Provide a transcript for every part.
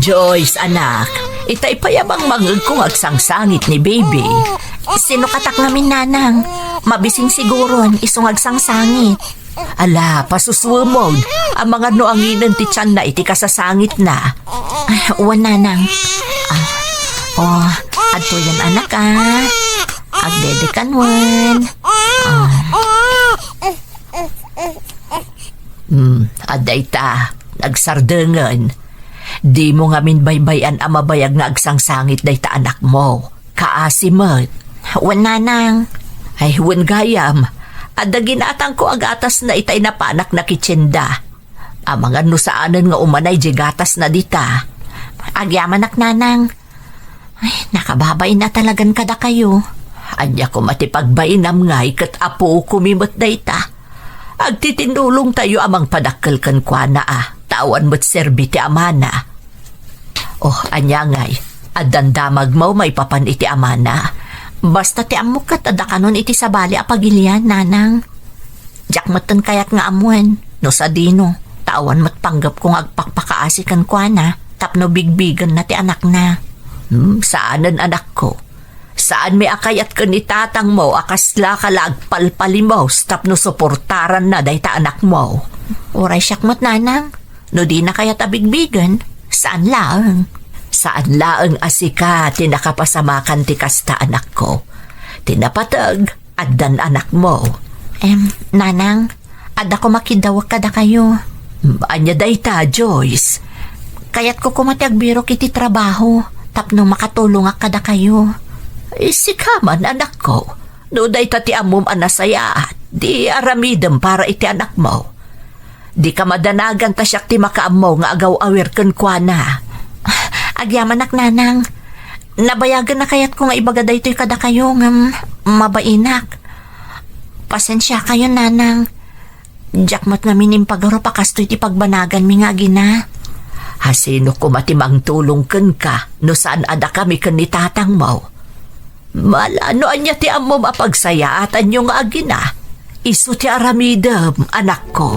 Joyce, anak, itay payabang mangag kong agsangsangit ni baby. Sino katak namin, nanang? Mabising siguron, isong agsangsangit. Ala, pasuswamog. Ang mga noanginan ti tiyan na iti kasasangit na. Uwan, nanang. Adto yan, anak, Agdedekan, wan. Aday ta, nagsardengan. Di mo nga minbaybayan ang mabayag nga agsangsangit day ta anak mo. Kaasimot. Uwan, nanang. Ay, huwan gayam. Adda ginatang ko agatas na itay na panak na kitsinda. Ang mga nusaanan nga umanay jigatas na dita. Agyaman, nanang. Ay, nakababay na talagan kada kayo. Anya ko matipagbainam ngay kat apo kumimot dayta. Agtitinulong tayo amang padakkel kan kwa na tawan mo't serbi ti amana. Anya ngay, addandamag mo may papan iti amana. Basta ti amukat adda kanon iti sabali apagilian, nanang. Jakmatan kayat nga amuan, no sa dino. Tawan mo't panggap kong agpakpakaasikan kwa na, tapno bigbigan na ti anak na. Saanan anak ko? Saan may akayat ka ni tatang mo akasla ka lagpalpalimos tapno suportaran na dayta anak mo? Uray siyakmat, nanang. No di na kaya tabigbigan. Saan laang? Saan laang asika tinakapasamakan ti kasta anak ko? Tinapatag addan anak mo. Nanang, adda ko makidawag kada kayo. Anya dayta, Joyce? Kayat ko kumatiagbiro kiti trabaho tapno makatulong kada kayo. Isikaman anak ko. No day tati amom anasaya. Di aramidem para iti anak mo. Di ka madanagan ta siyak ti makaamaw nga agaw-awir ken kwa na. Agyaman, nanang. Nabayagan na kayat ko nga ibagaday to'y kada kayo nga mabainak. Pasensya kayo, nanang. Jakmat nga minimpagaro pakastoy ti pagbanagan mi nga gina. Hasino ko matimang tulong ken ka no saan ada kami ken ni tatang mo. Malano anya ti amom apagsaya at anyo nga agina. Isu ti aramidem, anak ko.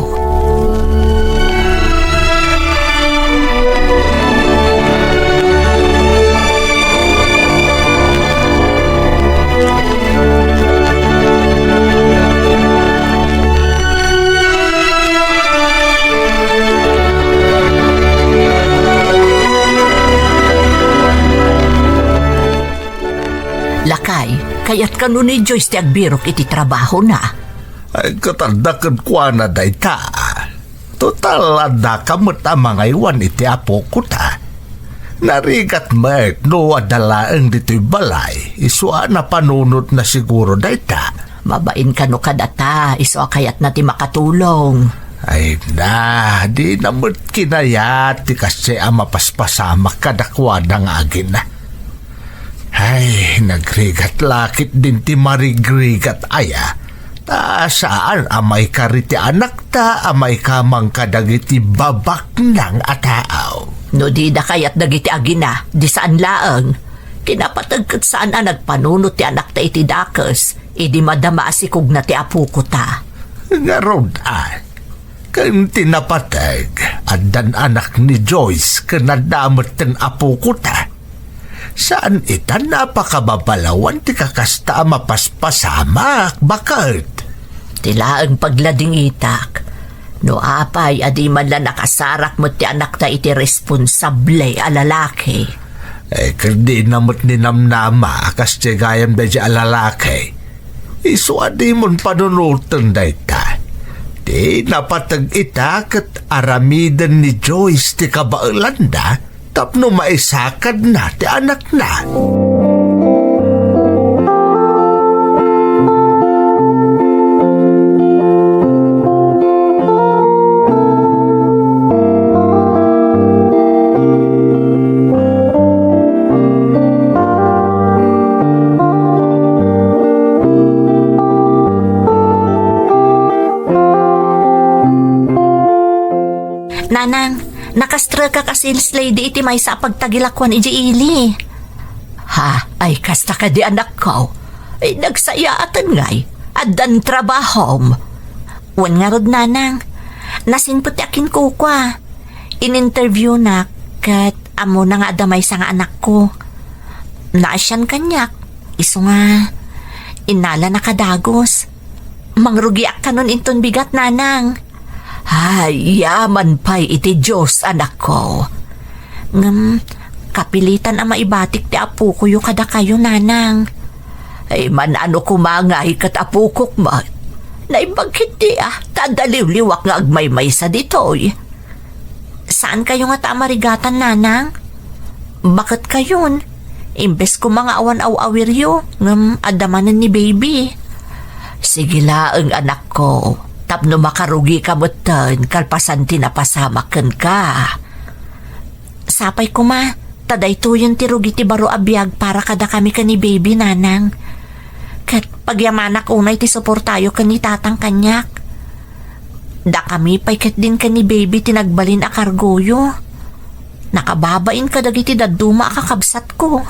Lakay, kaya't kanu ni Joyce ti agbirok iti trabaho na. Ay, katandakan kwa na day ta. Total, anda ka mga iwan iti apo ko ta. Narigat mek no adalaang dito'y balay. Isua na panunot na siguro day ta. Mabain ka no kadata, iso kayat na ti makatulong. Ay na, di namot kinayat ti kasi mapaspasama kadakwa ng agin na. Ay, nagrigat lakit din ti marigrigat aya. Ta saan amay kariti anak ta, amay kamang kadagiti babak ng ataaw. No di da kayat dagiti agina, di saan laang. Kinapatagkat saan nagpanunot ti anak ta iti dakes, idi madama asikog na ti apo ko ta. Nga rod kan tinapatag, adan anak ni Joyce kanadamot ten apo ko ta. Saan ita napakababalawan ti kakasta mapaspasamak? Bakit? Tilaang paglading itak. No apay adi man la nakasarak mo ti anak ta iti responsable a lalaki. Kadi namot ni namnama kas ti gayam da di a lalaki. Isu adi mon panunutan da ita. Di napatag ita kat aramidan ni Joyce ti kabaelanda tapno maisakad na ti anak na. Nanang, nakastra ka sales lady iti may sa pagtagilakwan iji ili. Ay kasta ka di anak ko. Ay nagsayaatan ngay. Addan trabahom. Wan nga rod, nanang. Nasinpot akin kukwa. In-interview na kat amo na nga adamay sa nga anak ko. Naasyan kanyak. Iso nga, inala na kadagos. Mangrugiak ka nun inton bigat, nanang. Ay, yaman pa'y iti Diyos, anak ko. Kapilitan ang maibatik ti apo ko yung kada kayo, nanang. Ay man ano kumangay kat apukok mo. Naibagkit di tadaliw-liwak nga agmay-may sa ditoy. Saan kayo nga tamarigatan, nanang? Bakit kayon? Imbes ko mga awan-aw-awiryo, adamanan ni baby. Sige laang anak ko. Tapno makarugi ka mo tan, kalpasan tinapasamakan ka. Sapay ko ma, taday to yung tirugi ti baro abiyag para kada kami ka ni baby, nanang. Kat pagyamanak unay ti suportayo ka ni tatang kanyak. Da kami pay kat din ka ni baby tinagbalin a kargoyo. Nakababain ka dagiti daduma kakabsat ko.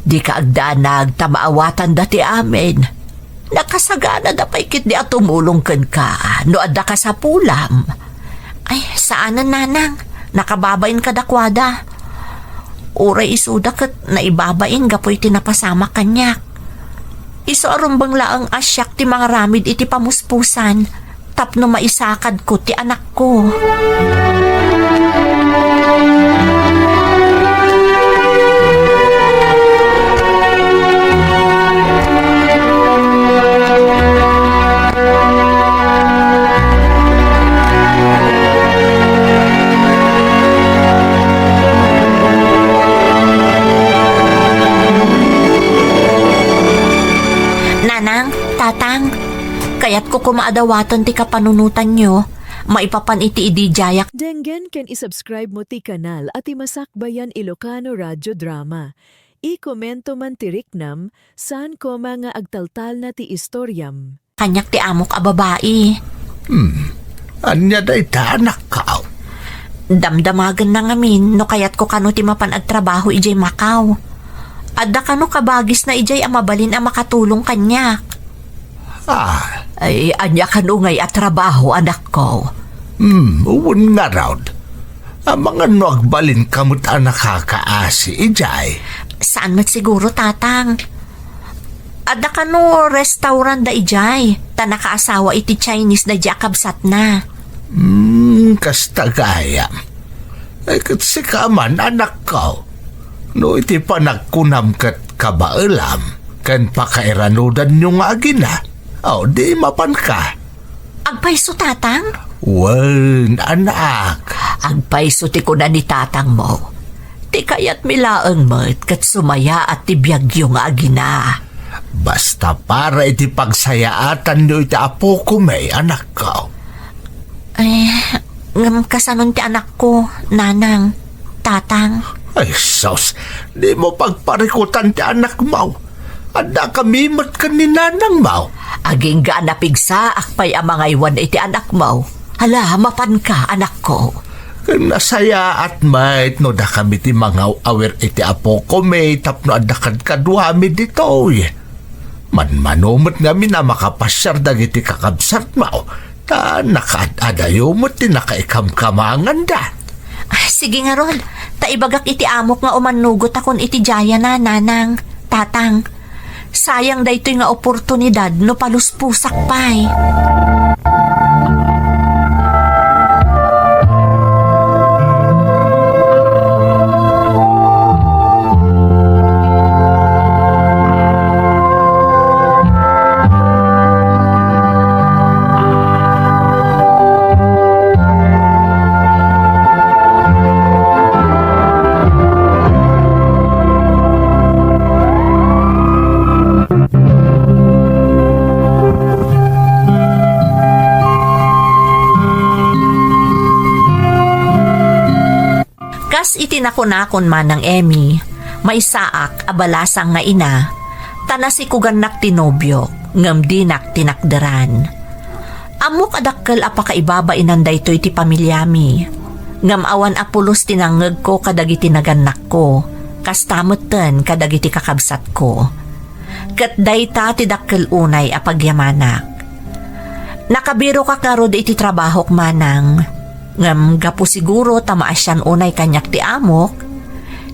Di ka agdanag tamaawatan dati amin. Nakasagana da pay kit di atumulong kan ka. No adda ka sa pulam. Ay, saanan, nanang? Nakababain ka dakwada. Uray isuda kat naibabain gapoy tinapasama kanyak. Iso arumbang laang asyak ti mga ramid iti pamuspusan. Tapno maisakad ko ti anak ko. Nanang, tatang, kaya't ko kumaadawatan ti kapanunutan nyo, maipapan iti idijayak. Denggen ken isubscribe mo ti kanal at imasakbayan Ilocano Radio Drama. I-komento man ti riknam, saan ko mga agtaltal na ti istoryam. Kanyak ti amok a babae. Anya day ta anak ka. Damdamagan na ngamin, no kayat ko kano ti mapan agtrabaho ijay Macau. Adda kano kabagis na ijay amabalin ang makatulong kanyak. Ay, anya kanungay at trabaho, anak ko. Uwan nga raw. Ang mga nuagbalin kamot ang nakakaasi, ijay. Saan mat siguro, tatang? Adda kano restaurant da ijay, ta nakaasawa iti Chinese na jakabsat na. Kasta gaya. Ay, kasi ka man, anak ko. No, iti pa nagkunam kat kabailam, kan pakairanudan nyo nga agina. O, di mapan ka. Agpaiso, tatang? Wan, anak. Agpaiso ti ko na ni tatang mo. Ti kayat milaang mat kat sumaya at tibiyag yung agina. Basta para iti pagsayaatan nyo iti apo ko may anak ko. Kasanon ti anak ko, nanang, tatang. Ay, sos, di mo pagparikutan ti anak mo. Anda kami mat ka ni nanang mo. Aging ga napigsa akpay ang mga iwan iti anak mo. Hala, mapan ka, anak ko. Nasaya at mait no da kami ti mga awir iti apo ko may tapno adakad kadwami dito. Manmanomot ngami na makapasyar dagiti kakabsat mo. Ta nakaadayo mo ti nakaikamkamangan da. Sige nga ron, taibagak iti amok nga umanugot akon iti jaya na, nanang, tatang. Sayang da ito'y nga oportunidad no paluspusak pa'y. Itinakon-nakon man ng Emmy, may saak abalasang nga ina, tanasikugan nak tinobyo, ngam dinak tinakderan. Amok adakkel apakaibaba inanday to'y ti pamilyami, ngam awan apulos tinangeg ko kadagiti naganak ko, kastamutten kadagiti kakabsat ko. Kat dayta ti dakkel unay apagyamanak. Nakabiro ka karod iti trabahok manang, Ngam gapo siguro tamaasyan unay kanyak ti amok,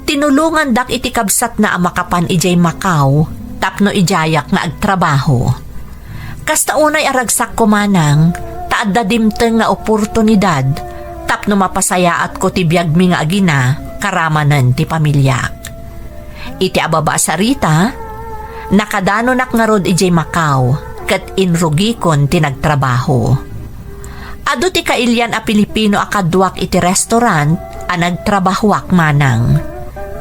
tinulungan dak iti kabsat na amakapan ijay Macau, tapno ijayak nga agtrabaho. Kasta unay aragsak ko manang, taadda dimteng nga oportunidad, tapno mapasayaat ko ti biyag mi nga agina, karamanan ti pamilyak. Iti ababa sa Rita, nakadano nak nga rod ijay Macau, kat inrugikon ti nagtrabaho. Ado ti kailyan a Pilipino akadwak iti restaurant a nagtrabahuak manang,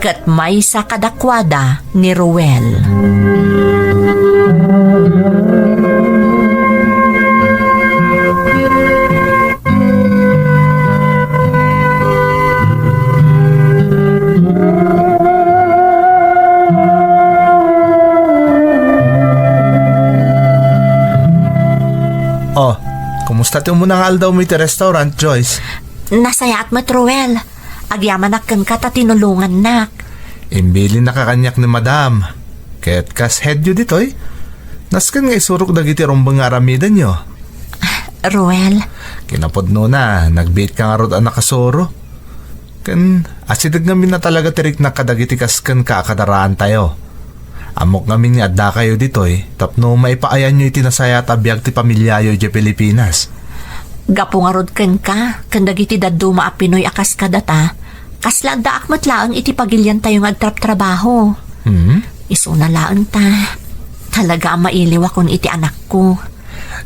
kat may sa kadakwada ni Ruel. Oh, kumusta ti mo nang aldaw mo iti restaurant, Joyce? Nasayaat mo't Ruel. Agyaman nakkan ka ta tinulungan nak. Imbili nakakanyak ni madam. Kaya't kas head yu ditoy. Naskan nga isurok dagiti rumbang aramidan nyo. Ruel, Kinapod no na, nagbiit ka nga rod ang nakasuro. Kan, asidag namin na talaga tirik na kadagiti kaskan ka akadaraan tayo. Amok namin nga adda kayo ditoy, tapno maipaayan nyo itinasaya at abiyag ti pamilyayo di Pilipinas. gapo nga rod ken ka, dagiti daduma a Pinoy akas kadata, kasla da akmat laang iti pagilyan tayo nga agtrap-trabaho. Isuna laang ta. Talaga mailiw akon iti anak ko.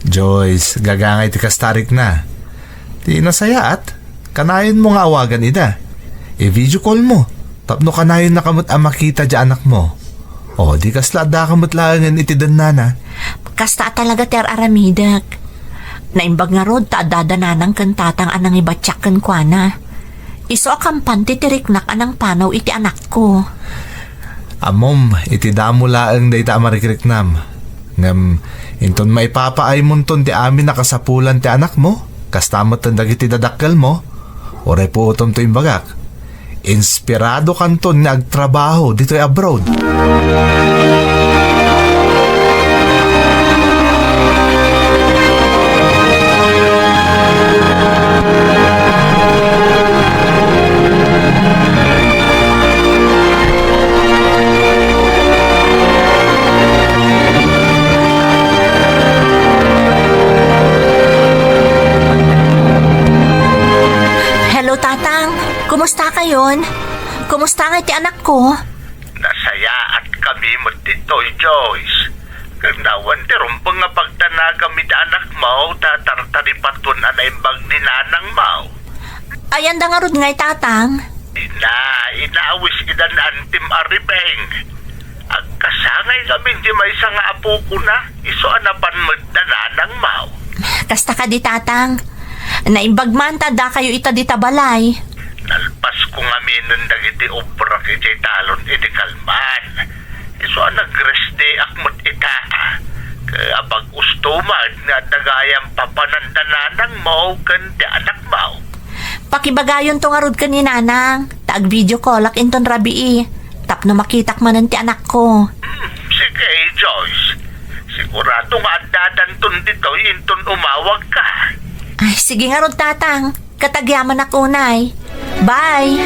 Joyce, gagangay ti kastarik na. Ti nasayaat, kanayon mo nga awagan ida. I-video call mo, tapno kanayon nakamot ang makita di anak mo. O, di kasla da kamot laangan iti danana. Kasta talaga ter aramidak. Naimbag nga rod ta dadananang kantatang anang ibatsak kan kuana. Iso akampan ti tiriknak anang panaw iti anak ko. Amom, iti damo laang da ita amarikiriknam. Ngam, inton maipapaay mo ton ti amin nakasapulan ti anak mo, kastamot ang dagiti dadakkel mo, oray po utom to imbagak. Inspirado kanton nga agtrabaho dito'y abroad. Hello, Tatang. Kumusta kayon? Kumusta nga iti anak ko? Nasaya at kami mo dito, Joyce. Kagnawan ti rumbang nga pagtana kami ti anak mo, tatartari paton anaimbag ni nanang mo. Ayan da nga rod ngay, Tatang. Inaawis idan antim aribeng. Agkasangay kami di may isang apo ko na, iso anapan mo na nanang mo. Kasta ka di, Tatang. Naimbag man tada kayo ita di tabalay. Nalpas ko nga minun dagiti obra kiti talon iti kalman. Iso nag-rest day akmot ita. Kaya pag ustumad nga dagayang papanandananang mo kan di anak mo. Pakibagayon to nga rod ka ni Nanang. Taag video call ak inton rabii. Tapno makitak manan ti anak ko. Sige, Joyce. Sigurado nga dadanton dito inton umawag ka. Ay, sige nga rod, Tatang. Katagyaman ako, Nay. Bye!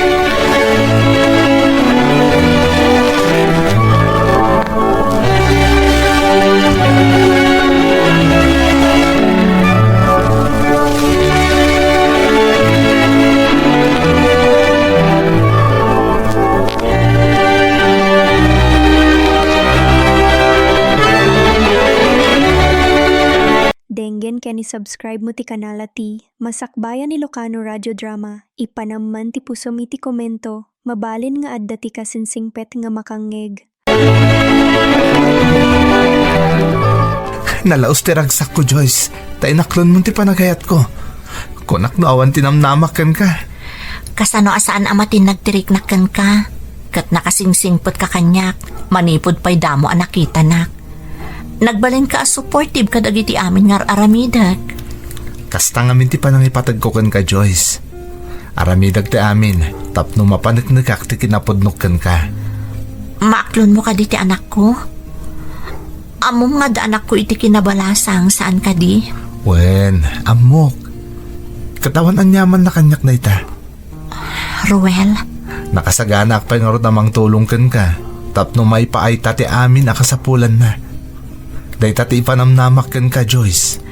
Denggen ken subscribe mo ti kanala ti Masakbayan Ilocano Radio Drama. Ipanamman ti pusom iti komento. Mabalin nga adda ti kasinsingpet nga makangeg. Nalaos ti ragsak ko, Joyce. Tainaklon mo ti panagayat ko. Kunak no awan tinamnamakan ka. Kasano asaan amatin nagtiriknakan ka? Kat nakasingsingpot ka kanyak. Manipod pa'y damo anakita nak. Nagbalin ka as supportive ka dagiti amin nga aramidag. Kasta nga minti pa nang ipatag ko kan ka, Joyce. Aramidag ti amin, tapno mapanagnagak ti kinapodnok kan ka. Maaklon mo ka di ti anak ko? Amom nga da anak ko iti kinabalasang saan ka di? Wen, amok. Katawan ang yaman na kanyak na ita. Ruel, Nakasagana ak pa nga ron namang tulong kan ka. Tapno may paay tati amin akasapulan na. Day tati ipanamnamak kan ka, Joyce.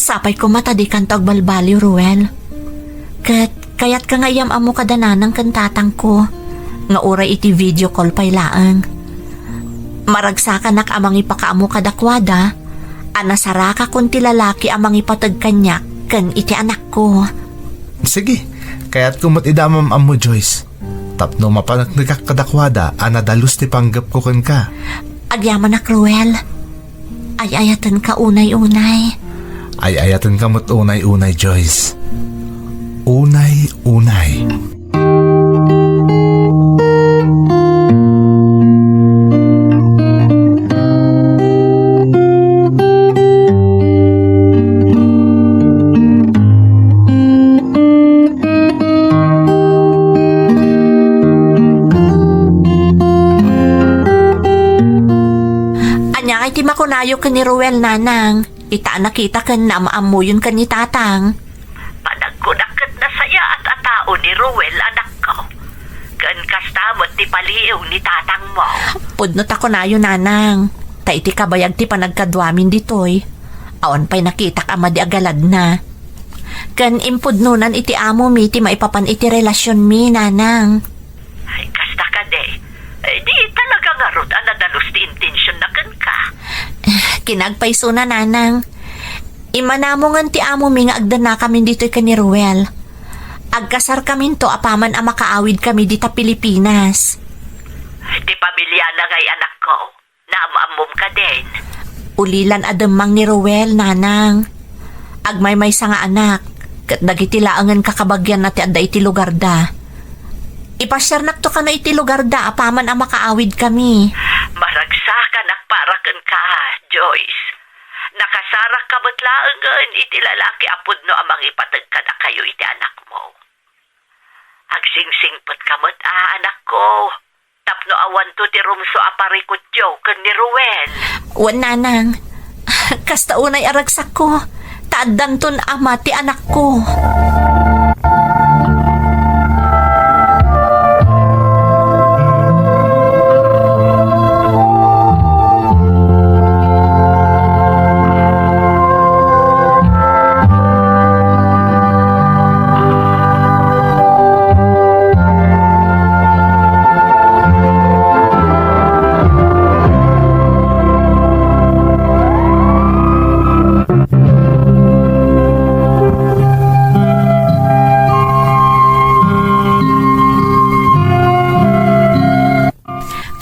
sapay ko matadikan tag balbali, Ruel. Kaya't ka ngayam amo kadananang kantatang ko. Nga oray iti video call pay laang. Maragsakan nak amang ipakaamo kadakwada. Anasaraka kun ti lalaki amang ipatag kanyak kan iti anak ko. Sige, kaya't kumot idamam mo, Joyce. Tapno mapanak nagkakadakwada, anadalus ti panggap ko kan ka. Agyaman nak, Ruel. Ay-ayatan ka unay-unay. Ay ayatan kamot unay-unay, Joyce. Unay-unay. Anya kay ti makunayo ka ni Ruel, nanang. Ita nakita ka na maamu yun ka ni tatang. Panagkunakit na saya at atao ni Ruel, anak ko. Kan kastamot ti paliw ni tatang mo. Pudnot ako na yun, nanang. Ta iti kabayag ti panagkadwamin ditoy. Awan pa'y nakita ka madi agalad na. Kan impudnunan iti amo mi ti maipapan iti relasyon mi, nanang. Ay, kasta ka de. Ay, di talaga nga rod anadalos ti intensyon na kan ka. Kinagpaiso na, nanang. Imanamongan ti amo mi nga agdan na kami dito'y ka ni Ruel. Agkasar kami to apaman ang makaawid kami dita Pilipinas. Di pamilya na ngay anak ko. Naamamom ka din. Ulilan adamang ni Ruel, nanang. Agmay-may sa nga anak. Kat dagitilaangan kakabagyan na ti adda iti lugar da. Ipasyarnak to ka na iti lugar da apaman ang makaawid kami. Maragsakan ak parakan ka, Joyce. Nakasarak ka ba't laangan iti lalaki apod no amang ipatag ka na kayo iti anak mo. Agsingsingpot ka mo't anak ko. Tapno awan to ti rumso aparikot jo kan ni Ruel. Wan, nanang. Kasta unay aragsak ko. Taaddan ton ama ti anak ko.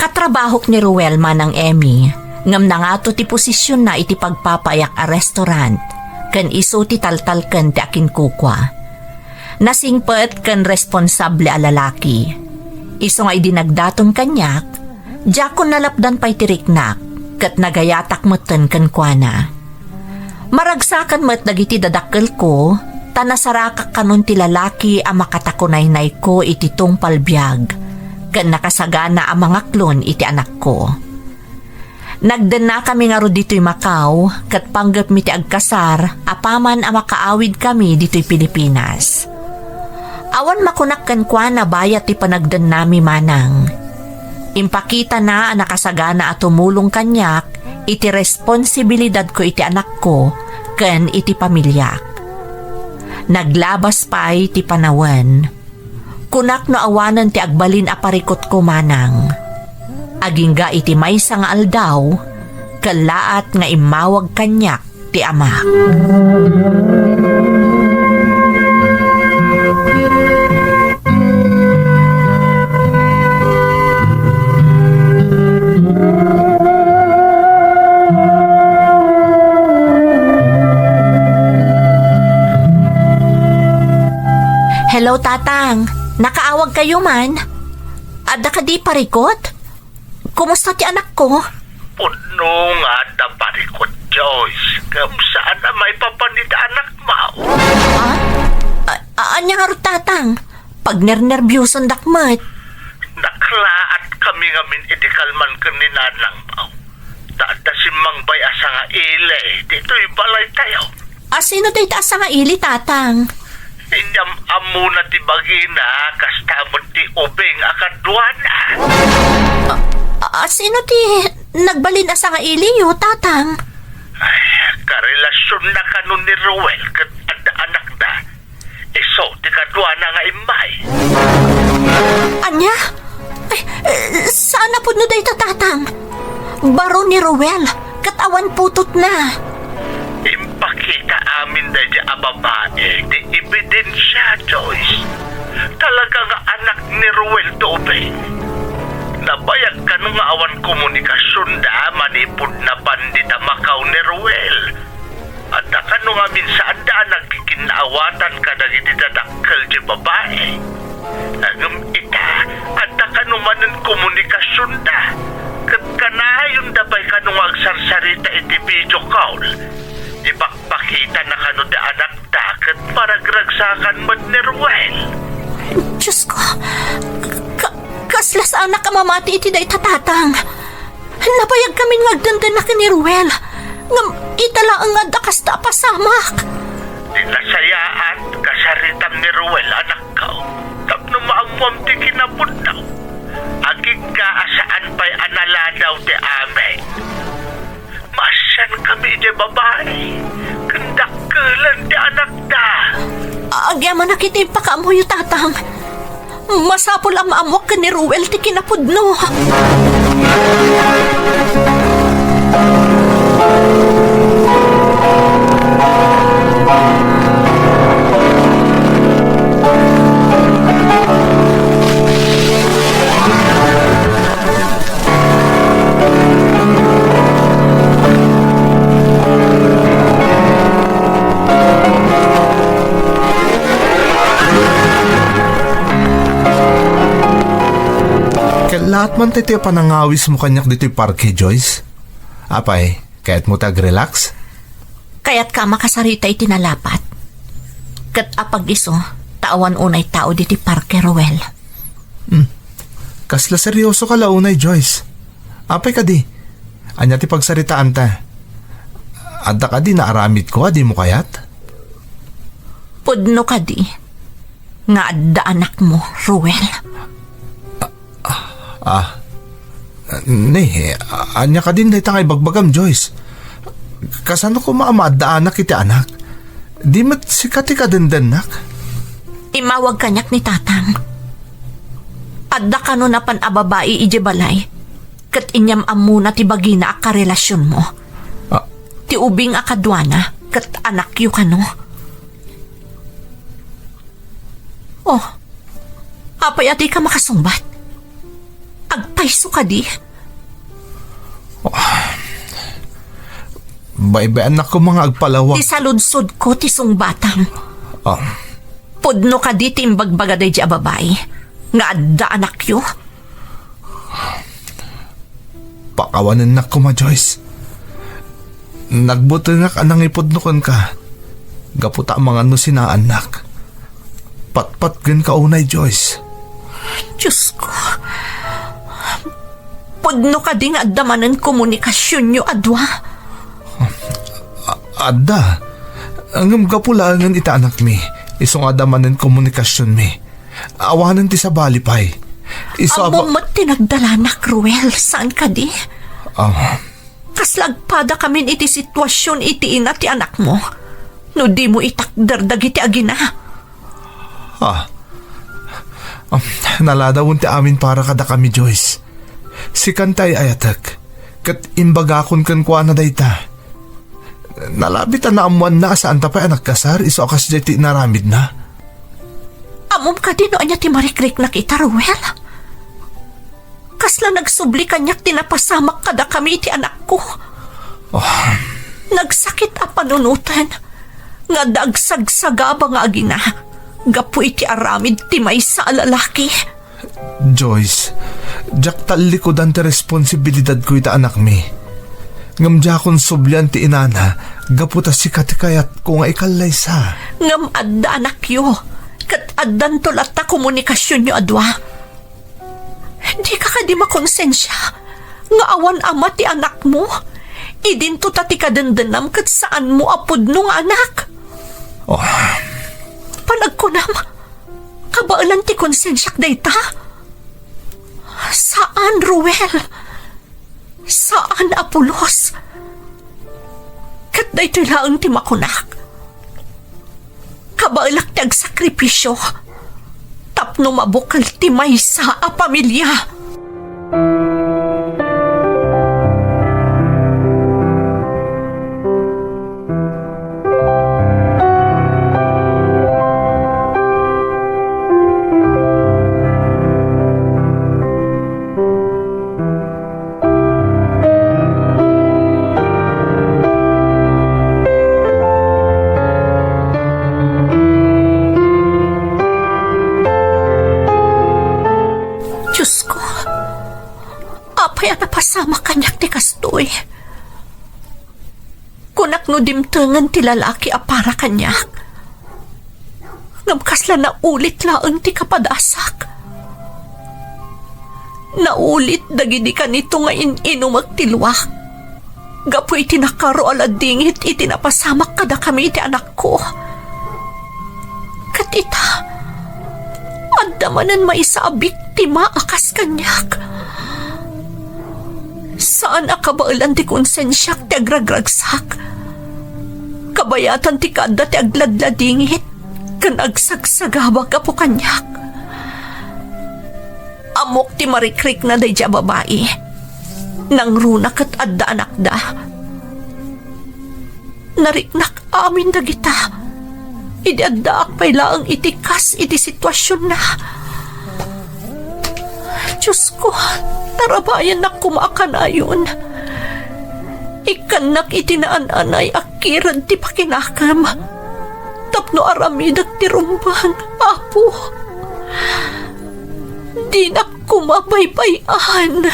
Katrabahok ni Ruel manang Emmy, ngam na nga to ti posisyon na iti pagpapayak a restaurant, kan iso ti taltalken ti akin kukwa. Nasingpet kan responsable a lalaki. Iso nga idinagdaton kanyak, jakon nalapdan pa'y tiriknak, kat nagayatak meten kan kuana. Maragsakan met dagiti dadakkel ko, tanasarakak kanon ti lalaki a makatakunay-nay ko iti tungpal biyag, kan nakasagana ang mga klon iti anak ko. Nagdan na kami nga ro dito'y Macau, kat panggap mi ti agkasar, apaman ang makaawid kami dito'y Pilipinas. Awan makunak kan kwa na bayat ti panagdan nami manang. Impakita na ang nakasagana at tumulong kanyak, iti responsibilidad ko iti anak ko, kan iti pamilyak. Naglabas pa iti panawan. Kunak no awanan ti agbalin aparikot ko manang. Agingga iti maysa nga aldaw, kalaat nga imawag kanyak ti ama. Hello, tatang. Nakaawag kayo man? Ada ka di parikot? Kumusta ti anak ko? Puno nga da parikot, Joyce. Saan na may papanit anak mo? Anya nga ro, tatang? Pag nernerbyusan dakmat. Naklaat kami ngamin idikalman ka ni nanang mo. Taada si Mang Bay asa nga ile. Dito'y balay tayo. Sino tayo taas nga ili, tatang? Inyam amo na ti bagina kastamot ti ubing akadwana. Sino ti nagbalin asa nga iliyo, tatang? Ay, karelasyon na kanon ni Ruel kat anak na. Iso ti kadwana nga imay. Anya? Ay, saan na po no day tatang? Baro ni Rowel, katawan putot na. Impakita amin na dya babae di ebidensya, Joyce. Talaga nga anak ni Ruel to ubing. Nabayag ka nung awan komunikasyon da manipod na bandita Macau ni Ruel. At ka nung amin saan da nagkikinawatan ka na itidadakkel di babae. Agam ita, at ka nung manan komunikasyon da. Kat kanayon da ba'y ka nung agsarsarita iti video call. Ipakpakita na ka nung da anak da kat paragragsakan mo ni Ruel. Diyos ko, kaslas anak ka mamati iti day tatatang. Nabayag kami ngagdandan na ka ni Ruel. Ngam itala ang nga dakas ta pasamak. Tinasayaan kasaritam ni Ruel anak ka. Tapno maamwam ti kinapod daw. Agig ka asaan pa'y analadaw ti amin. Masyan kami di babae. Kandakkelan ti anak da. Agyaman na kita yung pakamuyo tatang. Masapol ang maamwak ka ni Ruel ti kinapudno. Lahat man tayo panangawis mo kanyak dito'y parke, Joyce. Apay, kaya't mo tag-relax? Kaya't ka makasarita itinalapat. Kat apag iso, tawan unay tao diti parke, Ruel. Kasla seryoso ka launay, Joyce. Apay ka di. Anya ti pagsaritaan ta. Adda ka di naaramid ko, di mo kayat? Pudno ka di. Nga adda anak mo, Ruel. Anya ka din dahi tangay bagbagam, Joyce. Kasano ko maamadaan na kiti anak? Di mat sikati ka dandanak? Imawag kanyak ni tatang. Adda ka no napan ababai ijebalay. Kat inyam amuna ti bagina a karelasyon mo. Ti ubing akadwana kat anak yu ka no. Oh, apay ati ka makasumbat. Agpaiso ka di. Baybay anak ko mga agpalawak. Ti saludsod ko ti sungbatang. Oh. Pudno ka di ti imbagbagaday di babae. Nga adda anak yu. Pakawanan na ko ma, Joyce. Nagbuto nga ka nang ipudnukon ka. Gaputa mga no sinaanak. Patpat gan ka unay, Joyce. Diyos ko. Pudno ka di nga adamanan komunikasyon nyo, adwa. Adda. Ang gapulangan ita anak mi. Isong adamanan komunikasyon mi. Awanan ti sa balipay. Amo mo't tinagdalanak, Ruel. Saan ka di? Kaslagpada kami iti sitwasyon iti ina ti anak mo. No di mo itakdardag iti agina. Naladawon ti amin para kada kami, Joyce. Si Kantay ayatak. Kat imbagakon kan kwa na dayta. Nalabit na amuan na saan tapay anak kasar. Iso akas jay naramid na. Amom ka din o anya ti marikrik na kita, Ruel. Kasla nagsubli kanyak tinapasamak kada kami iti anak ko. Nagsakit a panunutan. Nga dagsagsagaba nga agina. Gapu iti aramid ti may sa lalaki. Joyce, jak talikodan ti responsibilidad ko ita anak mi. Ngam jakon sublian ti inana, gaputa si katikayat ko nga ikalay sa. Ngam adda anak yo, kat addan tulat ta komunikasyon nyo adwa. Hindi ka di makonsensya, nga awan ama ti anak mo. Idin to tati kadandanam kat saan mo apod nung anak. panagkunam. Kabaalan ti konsensyak dayta. Saan, Ruel? Saan, Apolos? Kat daytoy laang ti makunak. Kabaalak ti agsakripisyo. Tapno mabukal ti maysa a pamilya. Diyos ko, apay ang napasama kanyak ti kastoy. Kunak no dimtengan ti lalaki a para kanyak. Ngamkasla na ulit laang ti kapadasak. Naulit dagidi ka nito nga inumag tilwa. Gapoy tinakaro aladingit iti napasamak kada kami ti anak ko. Katita, andamanan maisa a biktima akas kanyak. Saan akabaalan ti konsensyak ti agragragsak? Kabayatan ti kada ti agladladingit kan agsagsagabag apo kanyak. Amok ti marikrik na day babae. Nang runak at adda anak da. Nariknak amin da kita. Idi adda akpay laang itikas iti sitwasyon na. Diyos ko, tarabayan na kumakan ayon. Ikanak itinaan-anay akiran ti pakinakam. Tapno aramidag ti rumbang, apo. Di na kumabaybayan.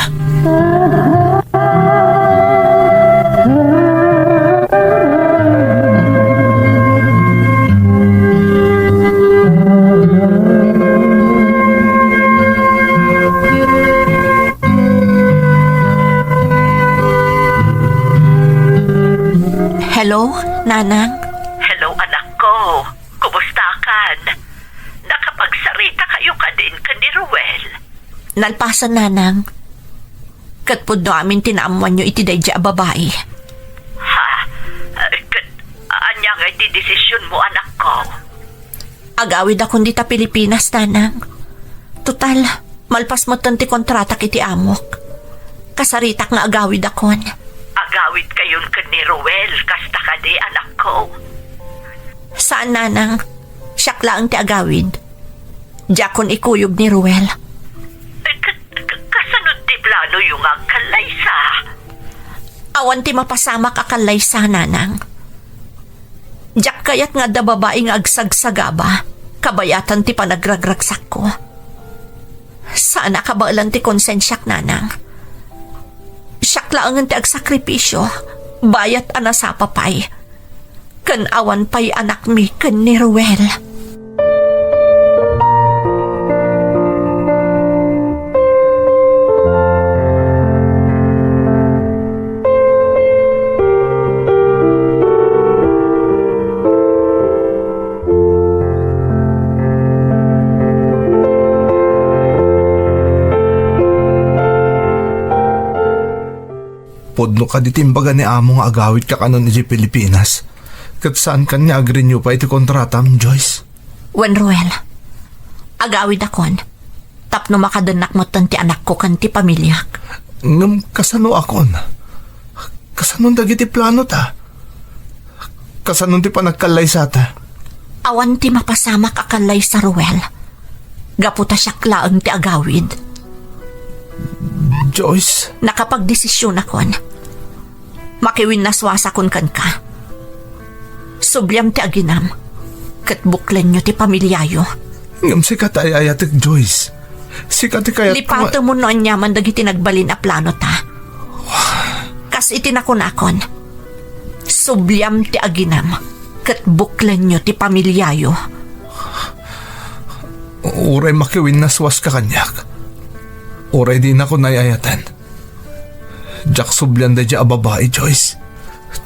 Hello, Nanang? Hello, anak ko. Kumusta kan? Nakapagsarita kayo ka din ka ni Ruel. Nalpasan, Nanang. Katpod no amin tinaamuan nyo iti dayja a babae. Ha? Anya nga iti desisyon mo, anak ko? Agawid akong dita Pilipinas, Nanang. Total, malpas mo ti kontratak iti amok. Kasaritak nga agawid akon. Agawid kayon ka ni Ruel, kasta ka di, anak ko. Saan, Nanang? Siyak lang ti agawid. Diakon ikuyog ni Ruel. Kasanod di plano yung ang kalaysa? Awan ti mapasamak akalaysa, Nanang. Diyak kayat nga da babae nga agsagsagaba. Kabayatan ti panagragragsak ko. Sana kabaalan ti konsensyak, Nanang. Siyak lang ti agsakripisyo. Bayat anasapapay. Kan awan pa'y anak mi kan ni Ruel. Podno ka ditimbaga ni amo nga agawid ka kanon iti Pilipinas. Kat saan ka niya agrenew pa iti kontratam, Joyce? Wen Ruel, agawid akon. Tapno makadanak mo ti anak ko kan ti pamilyak. Ngam kasano akon? Kasanon dagiti plano ta? Kasanon ti panagkalay sa ta? Awan ti mapasamak akalay sa Ruel. Gaputa siya klaang ti agawid. Joyce? Nakapagdesisyon akon. Makiwin naswasakon kan ka. Subyam ti aginam. Katbuklen nyo ti pamilyayo. Ngam si katayayatik, Joyce. Si katikayat... Lipato mo noon yaman dagiti nagbalin a plano ta. Kas itinakon-akon. Subyam ti aginam. Katbuklen nyo ti pamilyayo. Uray makiwin naswas ka kanyak. Uray din ako nayayatan. Jack subyan da dya babae, Joyce.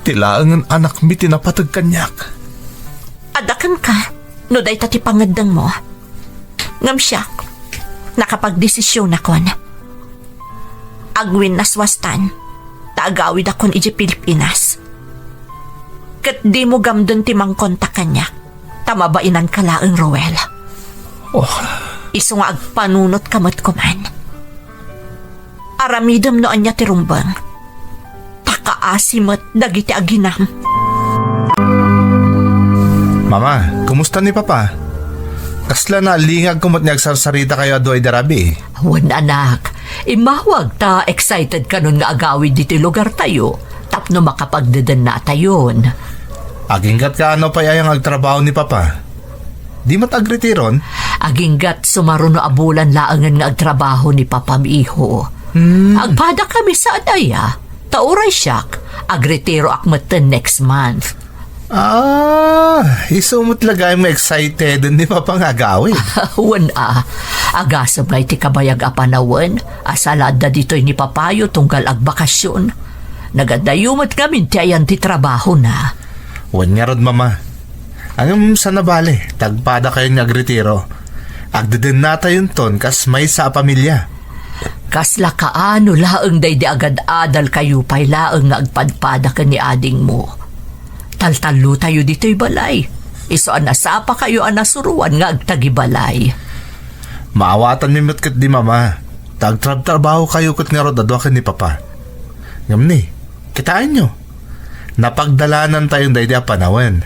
Tilaan ang anak mi tinapatag kanyak. Adakan ka. No day tati pangadang mo. Ngam siya, nakapagdesisyon ako na. Agwin naswastan, taagawid akon iji Pilipinas. Kat di mo gamdon timang kontak kanya, tamabainan ka laang Roel. Oh, Iso nga agpanunot kamot ko man. Aramidam noon niya tirumbang. Takaasimot dagiti aginam. Mama, kumusta ni Papa? Kasla na lingag kumot niya agsarsarita kayo adoy darabi. Wan anak, imawag ta excited ka nun nga agawid dito lugar tayo. Tapno makapagdadan na tayon. Aginggat ka ano pa yung agtrabaho ni Papa? Di matagritiron? Aginggat sumaruno abulan laangan nga agtrabaho ni Papamiho. Agpada kami sa adaya. Tauray siyak, agretiro akmatan next month. Isumot lagay mo excited ni Papa nga agawid. Wan agasam nga iti kabayag apanawan, asalad na dito'y ni Papayo tunggal agbakasyon. Nagadayumat kami ti ayan ti trabaho na. Wan nga rod, Mama. Ang sa nabali, tagpada kayo nga agretiro. Agdeden na tayo ton kas may sa pamilya. Kasla kaano laang day di agad adal kayo pa'y laang nga agpadpada ka ni ading mo. Taltalo tayo dito'y balay. Iso anasapa kayo anasuruan nga agtagibalay. Maawatan mi kat di Mama. Tagtrabaho kayo kat nga rod adwa ni Papa. Ngam ni, kitain nyo. Napagdalanan tayong day di apanawan.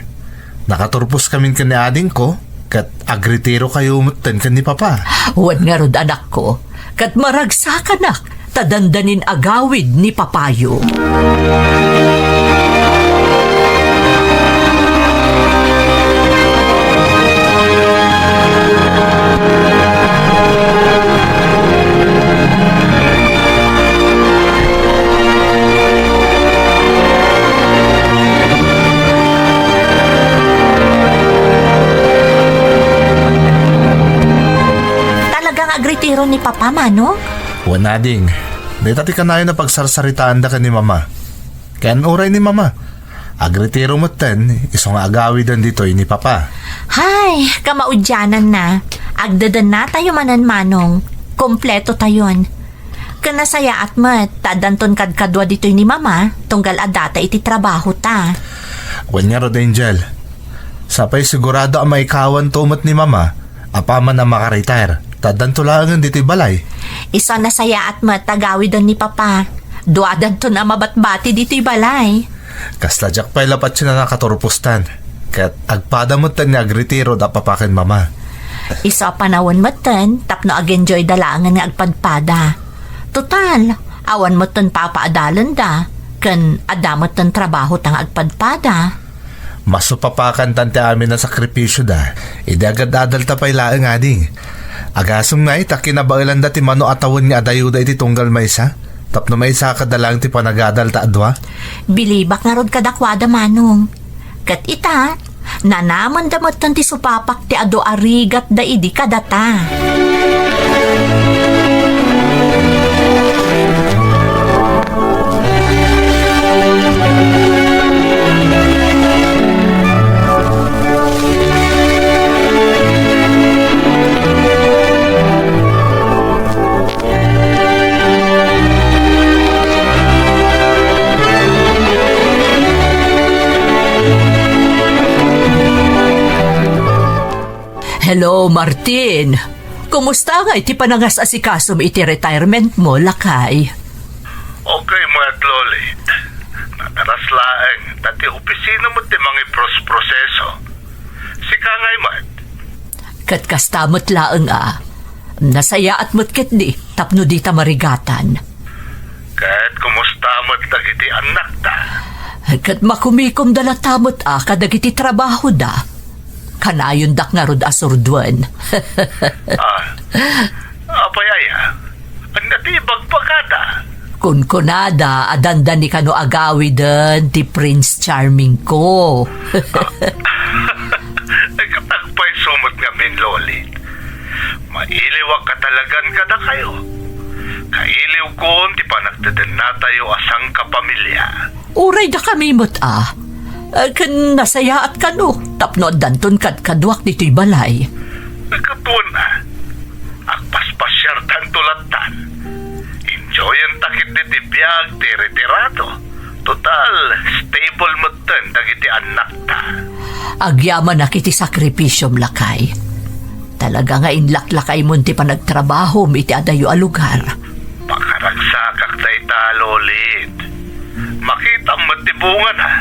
Nakaturpos kami ka ni ading ko kat agritiro kayo umutan ka ni Papa. Wan nga rod anak ko, kat maragsakan na, tadandanin agawid ni Papayo. Agritiro ni Papa, Manong? Wanading, di tati ka na yun na pagsarsaritaan da ka ni Mama. Kaya uray ni Mama. Agritiro mo ten, isang agawidan dito ni Papa. Hay, kamaudyanan na. Agdadan na tayo manan, Manong. Kompleto tayon. Kanasaya at mat, tadanton kadkadwa dito ni Mama, tunggal adata iti trabaho ta. Wan nga rod, Angel. Sapay sigurado ang maikawan tumot ni Mama, apaman na makaretire. Tadan tulangan dito'y balay. Isa na saya at matagawidan ni Papa. Duadan to na mabatbati dito'y balay. Kasla jak pa'y lapat siya na nakaturupustan. Kaya't agpada mo tan ni agritiro da papakin Mama. Isa panawon mo tan, tapno ag-enjoy dalangan nga agpadpada. Total, awan mo tan papaadalan da. Kan adamot tan trabaho tang agpadpada. Masupapakan tante amin na sakripisyo da. Idi agad adal tapay laang ading. Agasong nga ita kinabailan dati mano atawon nga adayuda iti tunggal maysa. Tapno maysa kadalang ti panagadal ta adwa. Bilibak nga rod kadakwada, Manong. Kat ita, nanaman damot tan ti supapak ti ado arigat da idi kadata. Hello, Martin. Kumusta nga iti panangas asikasom iti retirement mo, lakay? Okay, mga lolit. Nataras laeng, dati opisina mo ti mga proseso. Si Kangay Mat. Kat kastamot laang nasaya at mutket di, tapno di ta marigatan. Kahit kumusta mo't dagiti anak ta. Kat makumikom dalatamot kadagiti trabaho da. Kanayon dak nga rod asurduan. Apayaya, ang natibag pagkada. Kunkunada, adanda ni kano agawidan ti Prince Charming ko. Nagkatagpay sumot nga min, Lolit. Mailiwag katalagan kada kayo. Kailiw ko, di pa nagdadan na tayo asang kapamilya. Uray da kami mo't kan nasaya at kano, tapno danton kadwak dito'y balay. Katuan na. Agpaspasyar tan tulatan. Enjoy ang takit di biyag ti retirado. Total, stable mo tan dagiti anak ta. Agyaman na kiti sakripisyom lakay. Talaga nga inlaklakay mo ti panagtrabaho iti adayo a lugar. Pakaragsakak tayo talolit. Makita mo tibungan ha.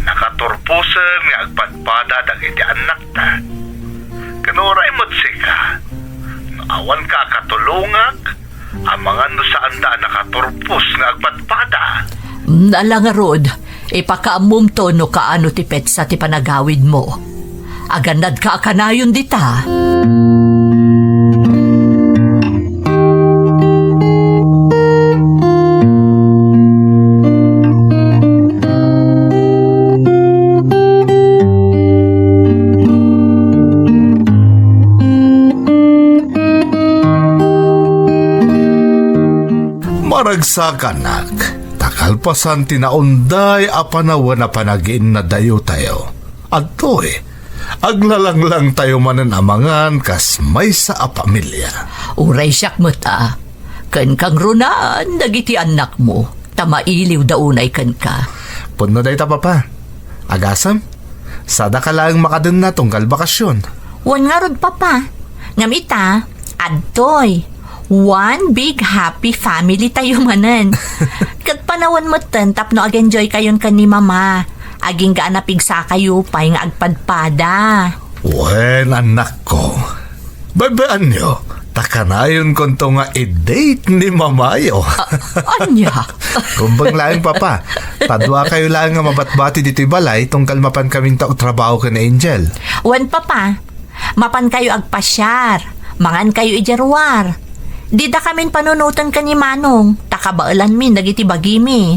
Nakaturpusan nga agpadpada dagiti anak ta. Kanuray mo't sika. Awan ka katulungag. Ang mga no saan da nakaturpus nga agpadpada. Nala nga rod, ipakaamum to no kaano ti petsa ti panagawid mo. Agandad ka kanayon dita. Maragsakanak, takalpasan tinaunday apanawan na panagin na dayo tayo. At aglalang lang tayo mananamangan kas may sa pamilya. Uray siyak mo ta. Kan kang runaan, dagiti anak mo. Tamailiw daunay kan ka. Puno day ta papa. Agasam, sada ka lang makadun na tunggal bakasyon. Wan nga rod, papa. Ngamita, adtoy. One big happy family tayo manan. Kat panawan mo tan, tapno ag-enjoy kayon kan ni mama. Aging gaanapigsa kayo pa nga agpadpada. Wen, anak ko. Babaan nyo, takanayon ko to nga i-date ni mamayo. Anya? Kumbang lang papa, tadwa kayo lang nga mabatbati dito'y balay tungkal mapan kaming trabaho ka ni Angel. Wan, papa. Mapan kayo agpasyar. Mangan kayo ijarwar. Di da kamin panunutan ka ni Manong. Takabaalan min, dagiti bagimi.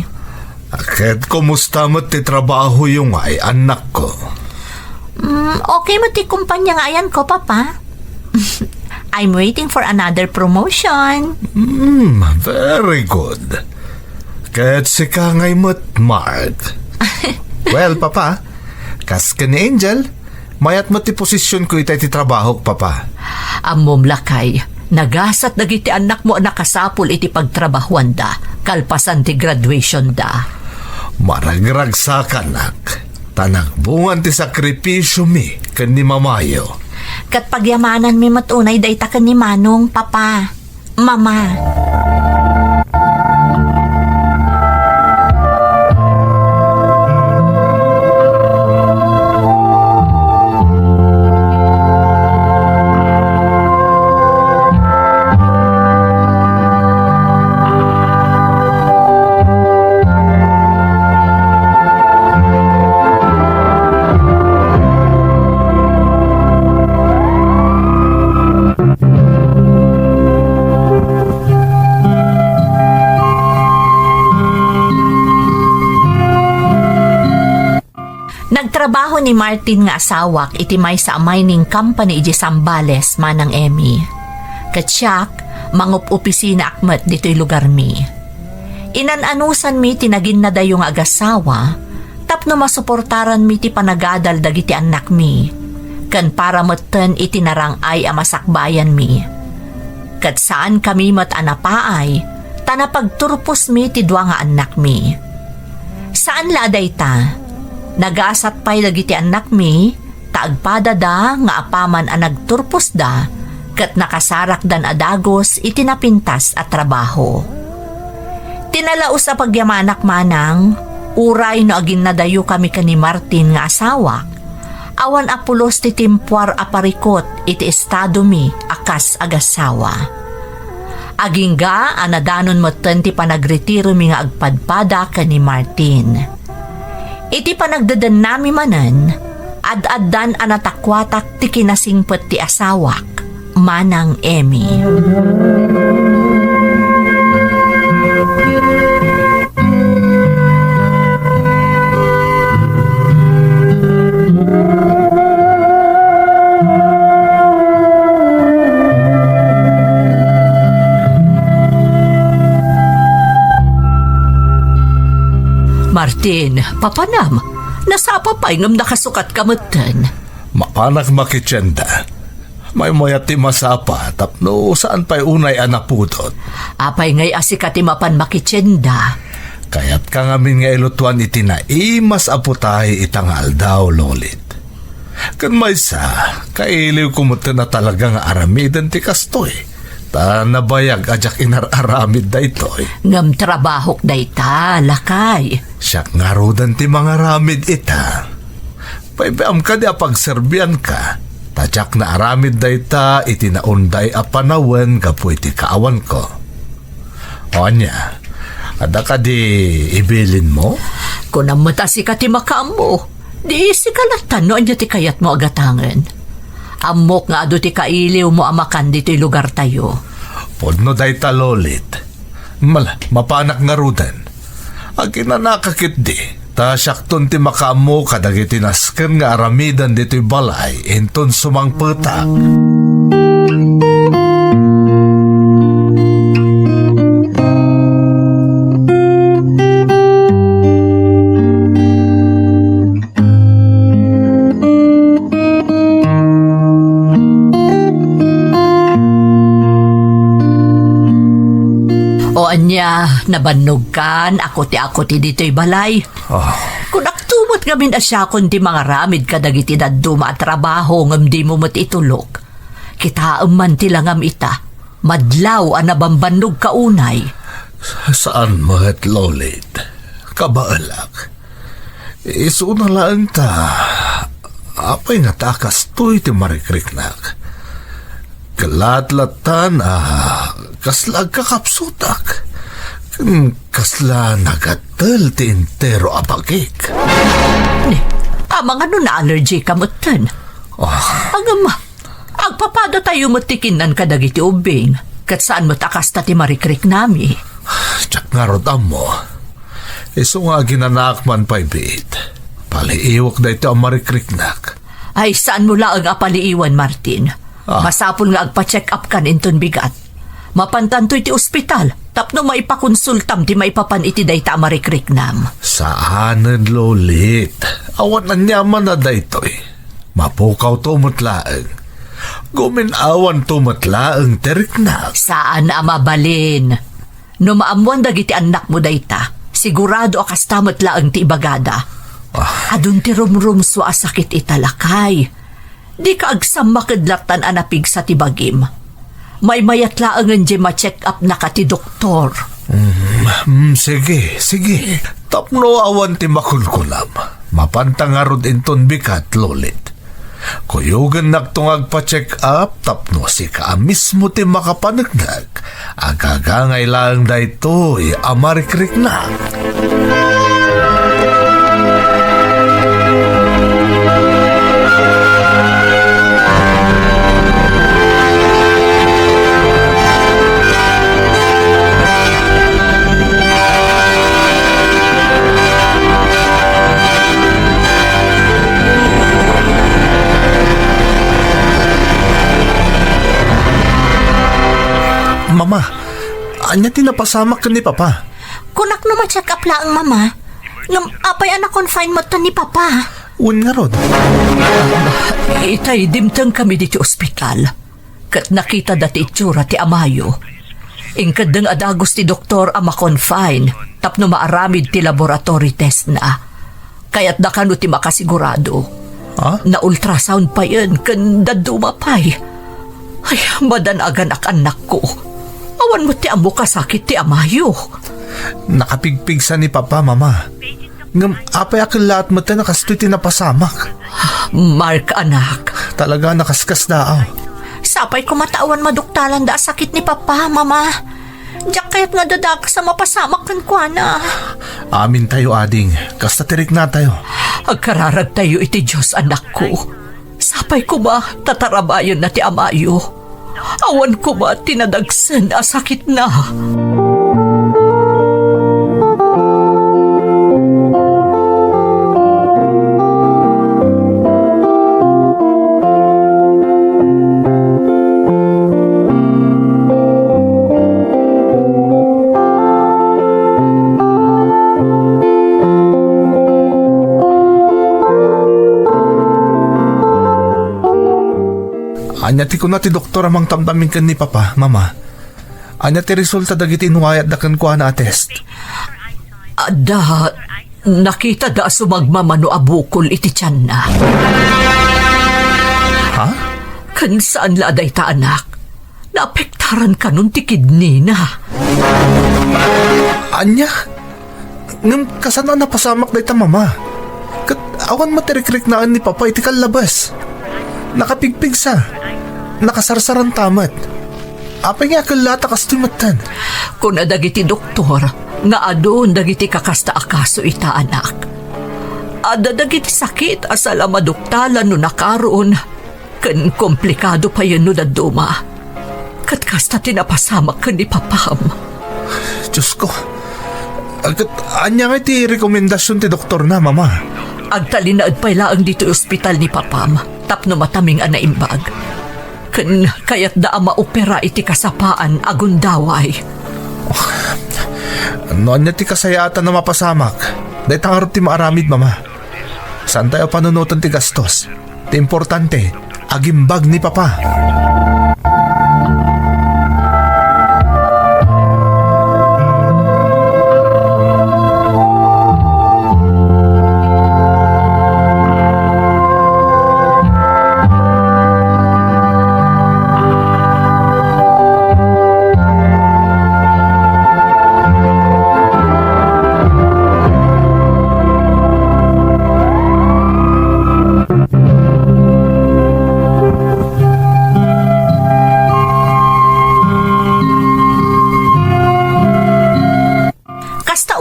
Akit, kumusta mo ti trabaho yung ay anak ko? Okay mo ti kumpanya nga ayan ko, papa. I'm waiting for another promotion. Very good. Kahit si kangay mo't Mark. Well, papa, kas ka ni Angel, mayat mo ti posisyon ko itay ti trabaho, papa. Amom lakay. Nagasat dagiti anak mo nakasapul iti pagtrabahuan da. Kalpasan ti graduation da. Maragragsakan, tanakbungan ti sakripisyo mi kan ni mamayo. Kat pagyamanan mi matunay day takan ni Manong, papa. Mama. Nagtrabaho ni Martin nga asawak iti may sa mining company iti Sambales manang Emmy. Katsyak, mangup opisina akmat dito'y lugar mi. Inananusan mi tinagin na dayo nga agasawa, tapno masuportaran mi ti panagadal dagiti anak mi. Kan para matan itinarang ay amasakbayan mi. Kat saan kami mat anapaay, tanapagturpos mi ti dua nga anak mi. Saan laday ta? Nagasat pa'y dagiti anak mi, taagpada da nga apaman ang nagturpos da, kat nakasarak dan adagos itinapintas at trabaho. Tinalaos sa pagyamanak manang, uray no agin nadayo kami kani Martin nga asawak, awan apulos ti timpuar aparikot iti estado mi akas agasawa. Agingga anadanon moten ti panagretiro mi nga agpadpada kani Martin. Iti panagdadan nami manan, ad-addan anatakwatak ti kinasingpet ti asawak, manang Emmy. Martin, papanam, Nasapa pa'y ngam nakasukat kamutan. Mapanak makitsenda. May mayati masapa tapno saan pa'y unay anapudot. Apay ngay asikati mapan makitsenda. Kaya't ka ngamin nga ilutuan iti na imas aputahe itangal daw, lolit. Kan may sa, kailiw kumutin na talaga nga aramidan ti kastoy. Ta nabayag ajak inararamid da itoy. Ngam trabahok dayta, lakay. Siyak nga rodan ti mga ramid ita. Paibeam ka di apagserbian ka. Tadyak na aramid da ita itinaunday a panawan kapo iti kaawan ko. O anya, ada ka di ibilin mo? Kung namata si kati makaamo, di si kalatan no anya ti kayat mo agatangan. Amok nga ado ti kailiw mo amakan dito'y lugar tayo. Podno day talolit. Mapanak nga rudan. Agi na nakakit di. Ta syakton ti makamo kadagiti nasken nga aramidan dito'y balay inton sumangpetak. O anya, nabannog kan, ako ti dito'y balay. Kung aktumot nga min asya kun ti mga ramid kadagiti daduma at trabaho ngam di mo mat itulog. Kita man ti langam ita, madlaw ang nabambannog kaunay. Saan mahat lolit? Kabaalak. Isuna lang ta. Apay nga takas to'y ti marikriknak. Kalat-latan kasla kakapsutak. Kasla nagatal ti entero abagik. Amang ano na allergy ka mutan. Agama, agpapada tayo matikinan kadagiti ubing. Kat saan mo takas ta ti marikrik nami. Tsak nga rodam mo. Iso nga ginanakman pa'y bit. Paliiwak na ito ang marikriknak. Ay saan mo laang apaliiwan, Martin? Masapul nga agpa-check up kan inton bigat. Mapantanto iti ospital, tapno maipakonsultam ti maipapan iti dayta marikriknam. Saanan lolit? Awan na nyaman na daytoy. Mapukaw tumutlaang. Guminawan tumutlaang teriknak. Saan mabalin? No maamuan dagiti anak mo dayta, sigurado akas tamot laang ti ibagada. Adun ti rumrumso a sakit italakay. Di ka agsam makidlatan anapig sa tibagim. May mayat laangan di ma-check up na ka ti doktor. Sige. Tapno awan ti makulkulam. Mapantangarod inton bikat, lolit. Kuyugan naktungag pa-check up, tapno si ka mismo ti makapanagdag. Agagangay lang da ito, amarikrik na. Mama, anya tinapasamak ka ni Papa? Kunak naman check up lang, mama. Ngam apay anak confine mo to ni Papa. Un nga rod. Itay dimtang kami diti ospital. Kat nakita dati itsura ti amayo. Ingkadang adagos ti doktor ama confine, tapno maaramid ti laboratory test na. Kaya't nakano ti makasigurado. Na ultrasound pa yan, kan daduma pa'y. Ay, madanagan anak ko. Awan mo ti amo kasakit ti amayo. Nakapigpig sa ni Papa, Mama. Ngam, apay akil lahat mo tayo nakastoy tinapasamak. Mark, anak. Talaga nakaskas daaw. Sapay kumatawan maduktalan da sakit ni Papa, mama. Diyak kaya't nga dadak sa mapasamak kan kwa na. Amin tayo, ading. Kasta tirik na tayo. Agkararag tayo iti Diyos, anak ko. Sapay ko ba tatarabayon na ti amayo? Awan ko ba tinadagsan a sakit na? Anya ti kuna ti doktor amang tamtamin kan ni papa, mama. Anya ti resulta dagiti inuayat da kan kuha na test. Ada, nakita da sumagmamano abukol iti tiyan na. Ha? Kan saan laday ta anak? Naapektaran ka nun ti kidney na. Anya? Ngam kasana napasamak day ta mama. Kat awan matirikrik naan ni papa iti kalabas. Nakapigpig sa. Nakasarsaran tamat. Apay nga kalata kastimatan. Kung dagiti doktor, nga adon dagiti kakasta akaso ita anak. Ada dagiti sakit asala maduktalan no nakaroon. Kan komplikado pa yun no daduma. Kat kasta tinapasamak ka ni papam. Diyos ko. Agad, anya nga ti rekomendasyon ti doktor na, mama. Agtalinaad pa ilaang dito ospital ni papam. Tapno mataming anaimbag. Kan kayat da maopera iti kasapaan agundaway. Ano anya ti kasayatan na mapasamak? Dahil tangarap ti maaramid, mama. Saan tayo panunutan ti gastos? Ti importante, agimbag ni papa.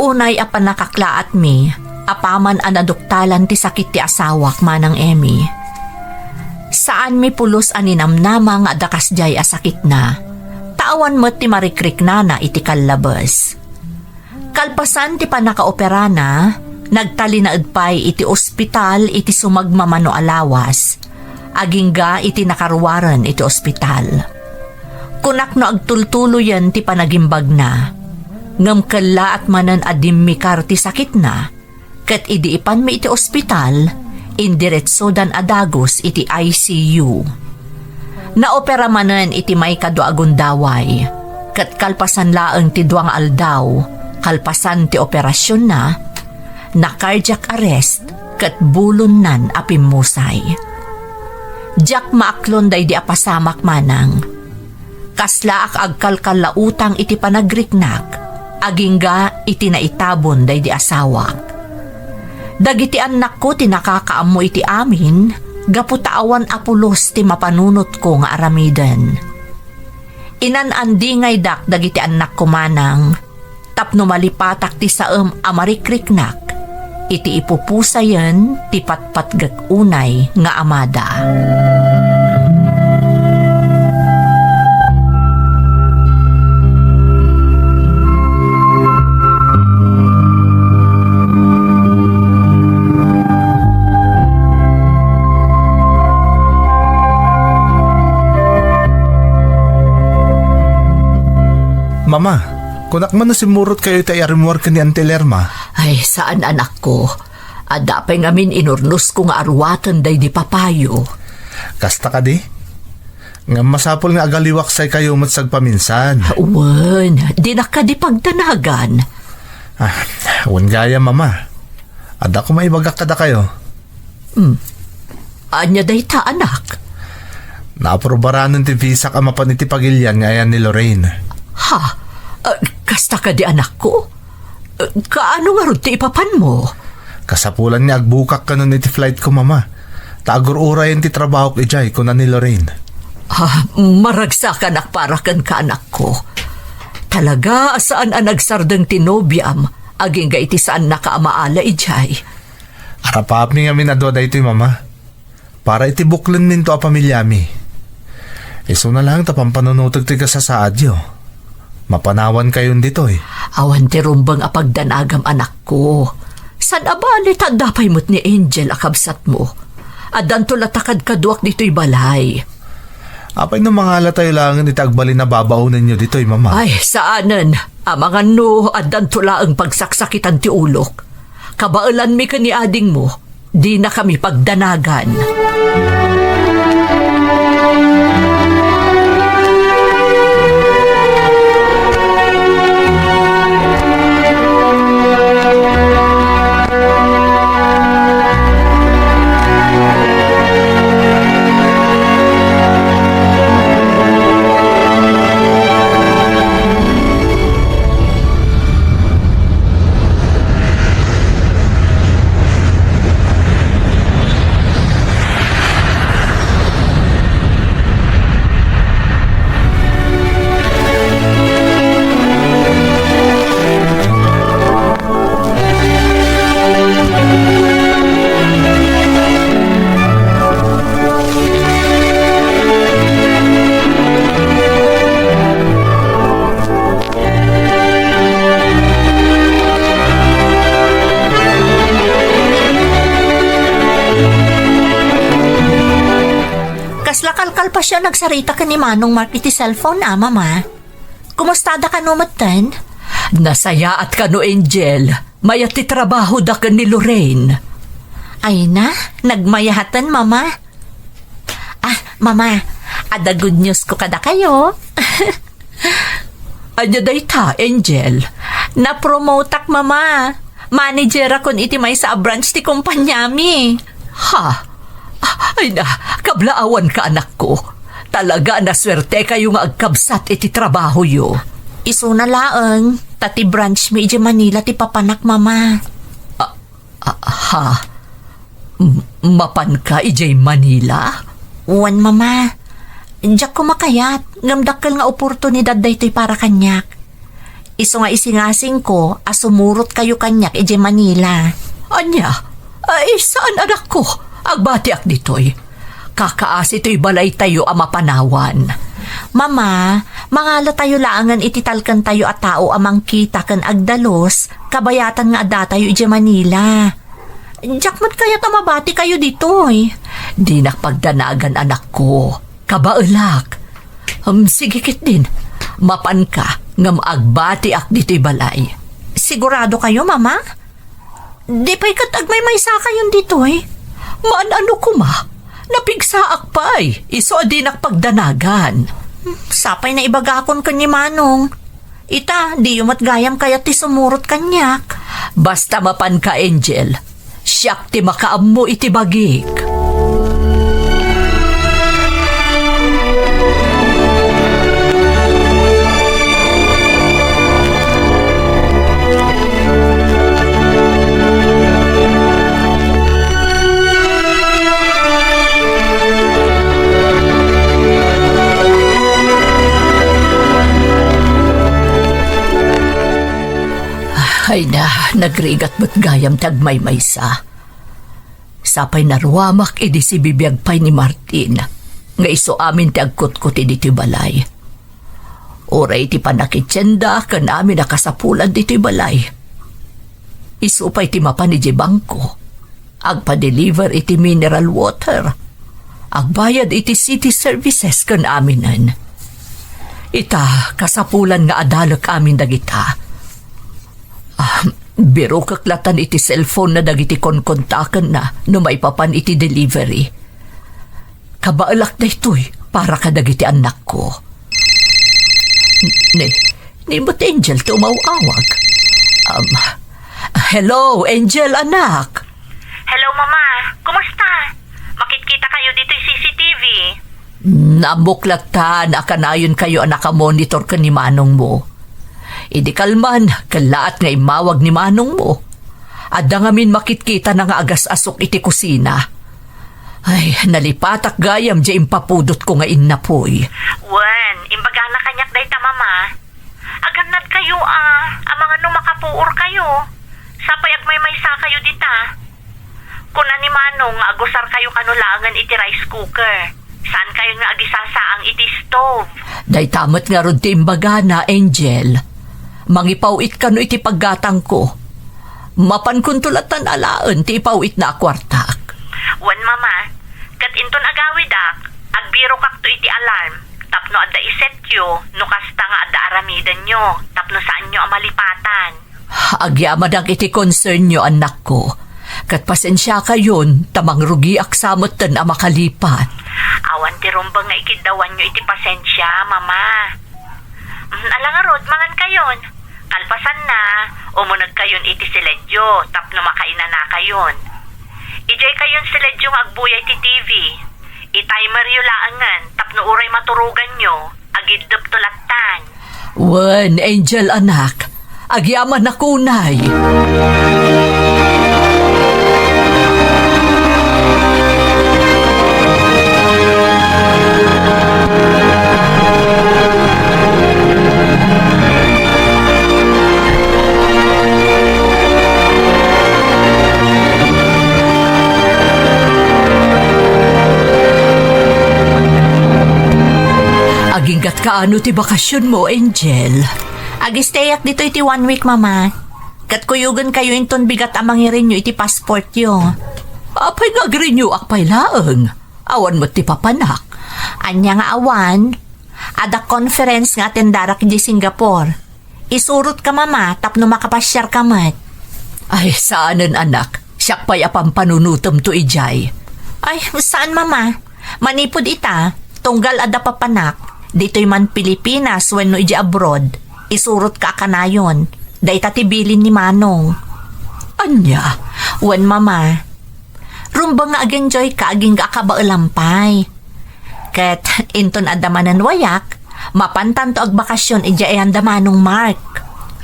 Unay apan nakaklaat mi, apaman anaduktalan ti sakit ti asawak manang Emmy. Saan mi pulos aninamnama nga dakas jay asakit na, tawan mo't ti marikrik na iti kalabas. Kalpasan ti panakaopera na, nagtalinaad pay iti ospital iti sumagmamano alawas, agingga iti nakaruwaran iti ospital. Kunak no agtultuloyan ti panagimbag na, ngam kala at manan adimikar ti sakit na, kat idiipan mi iti ospital, indiretso dan adagos iti ICU. Naopera manan iti may kado agundaway, kat kalpasan laeng ti duang aldaw, kalpasan ti operasyon na cardiac arrest, kat bulon nan apimusay. Jack maaklon day di apasamak manang, kaslaak agkalkalautang iti panagriknak, agingga iti naitabon day di asawak. Dagiti anak ko tinakakaammo iti amin, gaputaawan apulos ti mapanunot ko nga aramiden. Inanandi ngay dak dagiti anak ko manang, tapno malipatak ti saem amarikriknak, iti ipupusayan ti patpatgak unay nga amada. Mama, kunak man na simurot kayo tayo arimwar ka ni Auntie Lerma. Ay, saan anak ko? Ada pa ngamin inurnos ko nga arwatan day di papayo. Kasta ka di? Nga masapol nga agaliwaksay kayo matsagpaminsan. Uwan, di na ka di pagdanagan. Uwan gaya, mama. Ada ko maibagak kada kayo. Anya day ta anak? Naaprobaranon ti visa ka mapaniti pagilyan nga yan ni Lorraine. Ha? Kasta ka di anak ko? Kaano nga ron ti ipapan mo? Kasapulan niya agbukak ka nun iti flight ko, mama. Tagur-ura yan ti trabaho ko ijay ko na ni Lorraine. Maragsakan ak para kan ka anak ko. Talaga saan ang nagsardeng tinobyam, aging ga iti saan nakaamaala ijay. Arapap mi nga minadwa da ito, mama. Para iti buklan min to a pamilyami. Iso na lang tapampanunutag ti ka sa saadyo. Mapanawan kayon dito eh. Awan ti rumbang apagdanagam anak ko. San abali tandapay mo't ni Angel akabsat mo. Adan to latakad kaduak dito'y balay. Apay no mga tayo lang itagbali na babaunan nyo dito'y, mama. Ay, saanan? Amangan no, adan to laang pagsaksakitan ti ulok. Kabaalan mi ka ni ading mo, di na kami pagdanagan. pa siya nagsarita ka ni Manong Mark iti cellphone mama. Kumusta da ka numatan? Nasaya at kano, Angel. Mayat ti trabaho da ka ni Lorraine. Ay na, nagmayahatan mama. Mama, ada good news ko kada kayo. Anya day ta, Angel. Na-promote ak mama. Manager akon iti may sa branch ti kumpanyami. Ha? Ay na, kablaawan ka anak ko. Talaga na swerte kayo nga agkabsat iti trabaho yo. Iso na laeng, tati branch mi iti Manila ti papanak mama. Ha? Mapan ka ijay Manila? Uwan mama. Diyak ko makayat, ngamdakkel nga oportunidad daytoy para kanyak. Iso nga isingasing ko, asumurot kayo kanyak iti Manila. Anya? Ay, saan anak ko? Agbati ak ditoy. Kakaas ito'y balay tayo ang mapanawan. Mama, mangala tayo laangan ititalkan tayo at tao amang kita kan agdalos, kabayatan nga ada tayo iti Manila. Jakmat kaya tamabati kayo ditoy. Di nakpagdanagan anak ko. Kabaulak. Sige kit din. Mapan ka nga maagbati ak dito'y balay. Sigurado kayo, mama? Di pa'y katagmay may sa kayon ditoy. Ano ko ma? Napigsaak pa'y. Iso di nakpagdanagan. Sapay na ibagakon ka ni Manong. Ita, di yumat gayam kaya ti sumurot kanyak. Basta mapan ka, Angel. Siyak ti makaam mo iti bagik. Ay na, nagrigat mo't gayam tagmay maysa. Sapay naruamak idi si bibiyag pay ni Martin. Nga iso amin ti agkot-kot idi ti balay. Oray ti panakitsenda kan amin nakasapulan di ti balay. Iso pa'y ti mapan iti bangko. Agpa-deliver iti mineral water. Agbayad iti city services kan aminan. Ita, kasapulan nga adalak amin dagita. Biro kaklatan iti cellphone na dagiti konkontakan na no may papan iti delivery. Kabaalak na ito'y para ka dagiti anak ko. Ni mo't Angel tumawawag. Hello, Angel anak. Hello, mama. Kumusta? Makikita kayo dito yung CCTV. Nabuklatan, akanayon kayo anak monitor ka ni Manong mo. Idi kalman, kalaat nga imawag ni Manong mo. Adda ngamin makitkita na nga agas asok iti kusina. Ay, nalipatak gayam di impapudot ko nga innapoy. Wen, imbaga na kanyak day ta, mama. Aganad kayo amang ano makapuor kayo. Sapay agmay sa kayo dita. Kuna ni Manong agusar kayo kanulangan iti rice cooker. Saan kayo nga agisasaang iti stove? Day tamat nga ron ti imbaga na, Angel. Mangipawit ka no iti paggatang ko. Mapan kuntulatan alaan ti ipawit na akwartak. Wan mama, kat inton agawidak, agbiro kak to iti alarm, tapno adda iset yo, no kasta nga adda aramidan nyo, tapno saan nyo amalipatan. Agyamad ang iti concern nyo anak ko. Kat pasensya kayon, tamang rugi aksamot tan a makalipat. Awan ti rumbang nga ikidawan nyo iti pasensya, mama. Alangarod, mangan kayon. Kalpasan na, umunag kayon iti siledyo, tapno makaina na kayon. Ijay kayon siledyo nga agbuyay ti TV. Itimer yo laangan, tapno uray maturugan nyo, agidop tulatan. Wen, Angel anak, agyaman na kunay. Aginggat kaano ti bakasyon mo, Angel? Agistay at dito iti 1 week, mama. Kat kuyugan kayo inton bigat amang irin nyo iti passport yo. Apay nga agrenew akpay laeng. Awan mo ti papanak. Anya nga awan, ada conference nga atendara kidi Singapore. Isurot ka mama, tapno makapasyar ka mat. Ay, saanan anak? Siyak pa'y apang panunutom to ijay. Ay, saan mama? Manipod ita, tunggal ada papanak. Dito'y man Pilipinas when no iji abroad. Isurot ka kanayon. Day tatibilin ni Manong. Anya? Wen mama, rumba nga agenjoy ka aging kakabalampay. Ket inton adamanan wayak, mapantan to ag bakasyon ija andamanong Mark.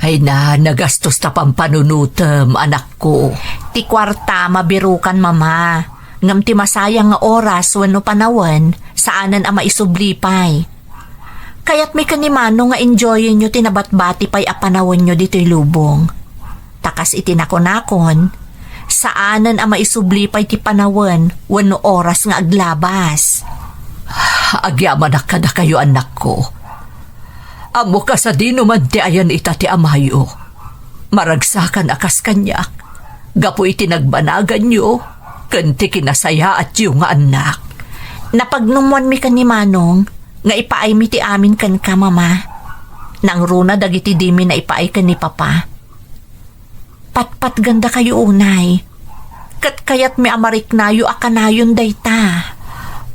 Ay na, nagastos ta pang panunutom, anak ko. Ti kwarta mabirukan mama. Ngam ti masayang nga oras wenno panawen saanan a maisublipay. Kaya't may kanimano nga enjoyin nyo tinabatbati pa'y apanawon nyo dito'y lubong. Takas itinakon-nakon, saanan ang maisublipay ti panawan wano oras nga aglabas. Agyaman na ka na kayo, anak ko. Amo ka sa di naman ti ayan ita ti amayo. Maragsakan akas kanyak. Gapo itinagbanagan nyo, kanti kinasaya at yung anak. Napagnumuan mi kanimanong, nga ipaay mi ti amin kan ka mama. Nang runa dagiti dimi na ipaay kan ni papa. Patpat ganda kayo unay. Kat kayat mi amarik nayo akanayon dayta.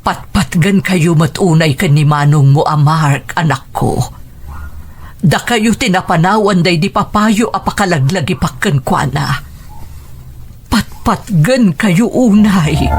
Patpatgan kayo matunay kan ni manong mo, Mark, anak ko. Da kayo tinapanawan day di papayo apakalaglagi pakkan kwa na. Patpatgan kayo unay.